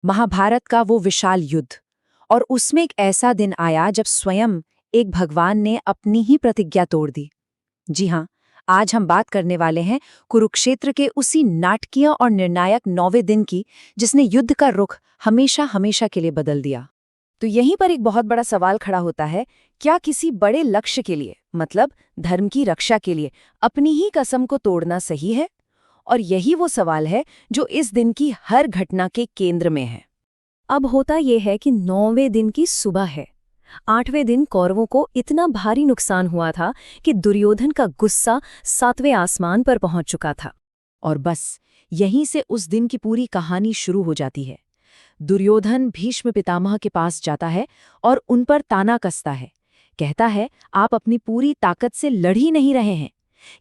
महाभारत का वो विशाल युद्ध। और उसमें एक ऐसा दिन आया जब स्वयं एक भगवान ने अपनी ही प्रतिज्ञा तोड़ दी। जी हाँ, आज हम बात करने वाले हैं कुरुक्षेत्र के उसी नाटकीय और निर्णायक 9वें दिन की, जिसने युद्ध का रुख हमेशा हमेशा के लिए बदल दिया। तो यहीं पर एक बहुत बड़ा सवाल खड़ा होता है, क्या किसी बड़े लक्ष्य के लिए, मतलब धर्म की रक्षा के लिए, अपनी ही कसम को तोड़ना सही है? और यही वो सवाल है जो इस दिन की हर घटना के केंद्र में है। अब होता यह है कि 9वें दिन की सुबह है। 8वें दिन कौरवों को इतना भारी नुकसान हुआ था कि दुर्योधन का गुस्सा 7वें आसमान पर पहुंच चुका था। और बस यहीं से उस दिन की पूरी कहानी शुरू हो जाती है। दुर्योधन भीष्म पितामह के पास जाता है और उन पर ताना कसता है। कहता है, आप अपनी पूरी ताकत से लड़ ही नहीं रहे हैं।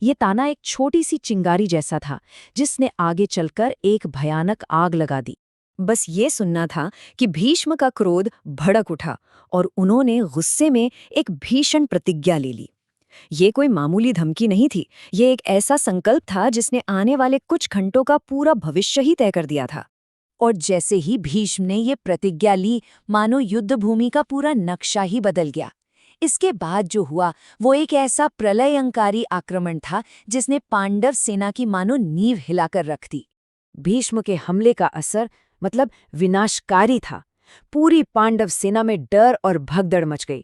ये ताना एक छोटी सी चिंगारी जैसा था, जिसने आगे चलकर एक भयानक आग लगा दी। बस ये सुनना था कि भीष्म का क्रोध भड़क उठा और उन्होंने गुस्से में एक भीषण प्रतिज्ञा ले ली। ये कोई मामूली धमकी नहीं थी, ये एक ऐसा संकल्प था जिसने आने वाले कुछ घंटों का पूरा भविष्य ही तय कर दिया था। और जैसे ही भीष्म ने ये प्रतिज्ञा ली, मानो युद्ध भूमि का पूरा नक्शा ही बदल गया। इसके बाद जो हुआ वो एक ऐसा प्रलयंकारी आक्रमण था जिसने पांडव सेना की मानो नींव हिलाकर रख दी। भीष्म के हमले का असर मतलब विनाशकारी था। पूरी पांडव सेना में डर और भगदड़ मच गई।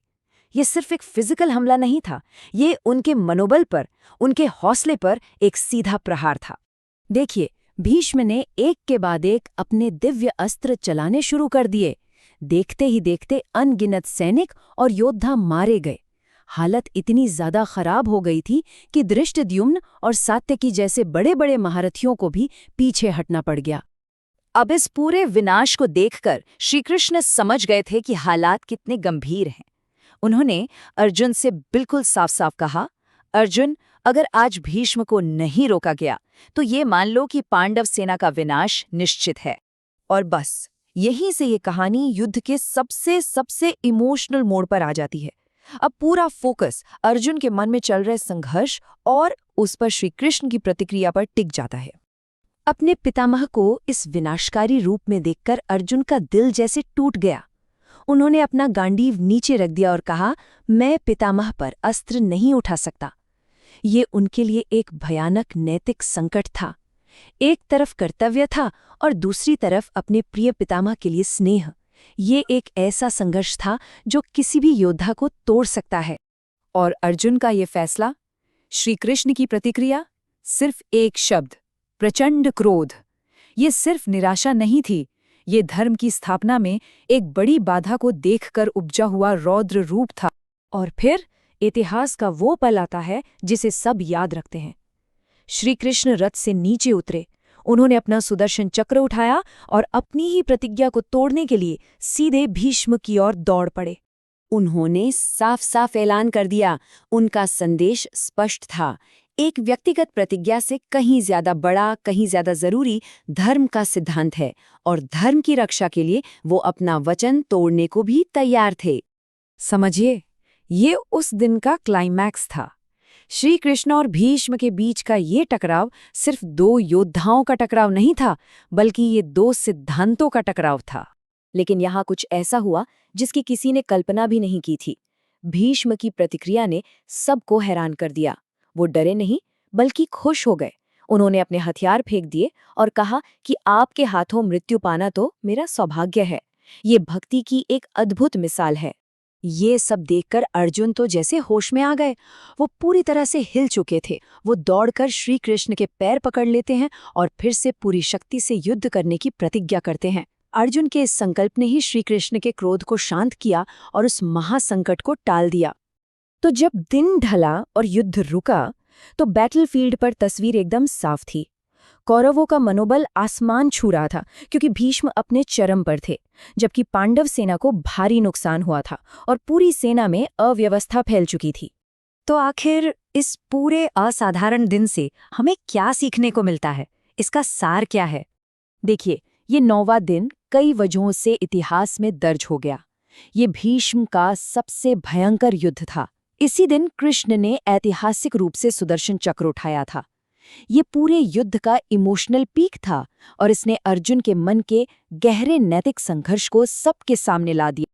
ये सिर्फ एक फिजिकल हमला नहीं था, ये उनके मनोबल पर, उनके हौसले पर एक सीधा प्रहार था। देखिए, भीष्म ने एक के बाद एक अपने दिव्य अस्त्र चलाने शुरू कर दिए। देखते ही देखते अनगिनत सैनिक और योद्धा मारे गए। हालत इतनी ज्यादा खराब हो गई थी कि धृष्टद्युम्न और सात्यकी जैसे बड़े बड़े महारथियों को भी पीछे हटना पड़ गया। अब इस पूरे विनाश को देखकर श्रीकृष्ण समझ गए थे कि हालात कितने गंभीर हैं। उन्होंने अर्जुन से बिल्कुल साफ साफ कहा, अर्जुन, अगर आज भीष्म को नहीं रोका गया तो ये मान लो कि पांडव सेना का विनाश निश्चित है। और बस यहीं से ये कहानी युद्ध के सबसे इमोशनल मोड़ पर आ जाती है। अब पूरा फोकस अर्जुन के मन में चल रहे संघर्ष और उस पर श्रीकृष्ण की प्रतिक्रिया पर टिक जाता है। अपने पितामह को इस विनाशकारी रूप में देखकर अर्जुन का दिल जैसे टूट गया। उन्होंने अपना गांडीव नीचे रख दिया और कहा, मैं पितामह पर अस्त्र नहीं उठा सकता। ये उनके लिए एक भयानक नैतिक संकट था। एक तरफ कर्तव्य था और दूसरी तरफ अपने प्रिय पितामह के लिए स्नेह। ये एक ऐसा संघर्ष था जो किसी भी योद्धा को तोड़ सकता है। और अर्जुन का ये फैसला, श्रीकृष्ण की प्रतिक्रिया, सिर्फ एक शब्द, प्रचंड क्रोध। ये सिर्फ निराशा नहीं थी, ये धर्म की स्थापना में एक बड़ी बाधा को देखकर उपजा हुआ रौद्र रूप था। और फिर इतिहास का वो पल आता है जिसे सब याद रखते हैं। श्रीकृष्ण रथ से नीचे उतरे। उन्होंने अपना सुदर्शन चक्र उठाया और अपनी ही प्रतिज्ञा को तोड़ने के लिए सीधे भीष्म की ओर दौड़ पड़े। उन्होंने साफ साफ ऐलान कर दिया, उनका संदेश स्पष्ट था। एक व्यक्तिगत प्रतिज्ञा से कहीं ज्यादा बड़ा, कहीं ज्यादा जरूरी धर्म का सिद्धांत है, और धर्म की रक्षा के लिए वो अपना वचन तोड़ने को भी तैयार थे। समझिए, ये उस दिन का क्लाइमैक्स था। श्री कृष्ण और भीष्म के बीच का ये टकराव सिर्फ दो योद्धाओं का टकराव नहीं था, बल्कि ये दो सिद्धांतों का टकराव था। लेकिन यहाँ कुछ ऐसा हुआ जिसकी किसी ने कल्पना भी नहीं की थी। भीष्म की प्रतिक्रिया ने सबको हैरान कर दिया। वो डरे नहीं, बल्कि खुश हो गए। उन्होंने अपने हथियार फेंक दिए और कहा कि आपके हाथों मृत्यु पाना तो मेरा सौभाग्य है। ये भक्ति की एक अद्भुत मिसाल है। ये सब देखकर अर्जुन तो जैसे होश में आ गए। वो पूरी तरह से हिल चुके थे। वो दौड़कर श्री कृष्ण के पैर पकड़ लेते हैं और फिर से पूरी शक्ति से युद्ध करने की प्रतिज्ञा करते हैं। अर्जुन के इस संकल्प ने ही श्री कृष्ण के क्रोध को शांत किया और उस महासंकट को टाल दिया। तो जब दिन ढला और युद्ध रुका, तो बैटलफील्ड पर तस्वीर एकदम साफ थी। कौरवों का मनोबल आसमान छू रहा था, क्योंकि भीष्म अपने चरम पर थे, जबकि पांडव सेना को भारी नुकसान हुआ था और पूरी सेना में अव्यवस्था फैल चुकी थी। तो आखिर इस पूरे असाधारण दिन से हमें क्या सीखने को मिलता है? इसका सार क्या है? देखिए, ये 9वां दिन कई वजहों से इतिहास में दर्ज हो गया। ये भीष्म का सबसे भयंकर युद्ध था। इसी दिन कृष्ण ने ऐतिहासिक रूप से सुदर्शन चक्र उठाया था। ये पूरे युद्ध का इमोशनल पीक था और इसने अर्जुन के मन के गहरे नैतिक संघर्ष को सबके सामने ला दिया।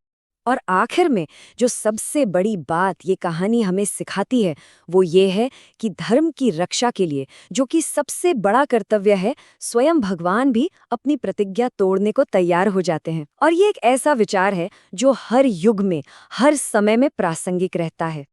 और आखिर में जो सबसे बड़ी बात ये कहानी हमें सिखाती है वो ये है कि धर्म की रक्षा के लिए जो कि सबसे बड़ा कर्तव्य है, स्वयं भगवान भी अपनी प्रतिज्ञा तोड़ने को तैयार हो जाते हैं। और ये एक ऐसा विचार है जो हर युग में, हर समय में प्रासंगिक रहता है।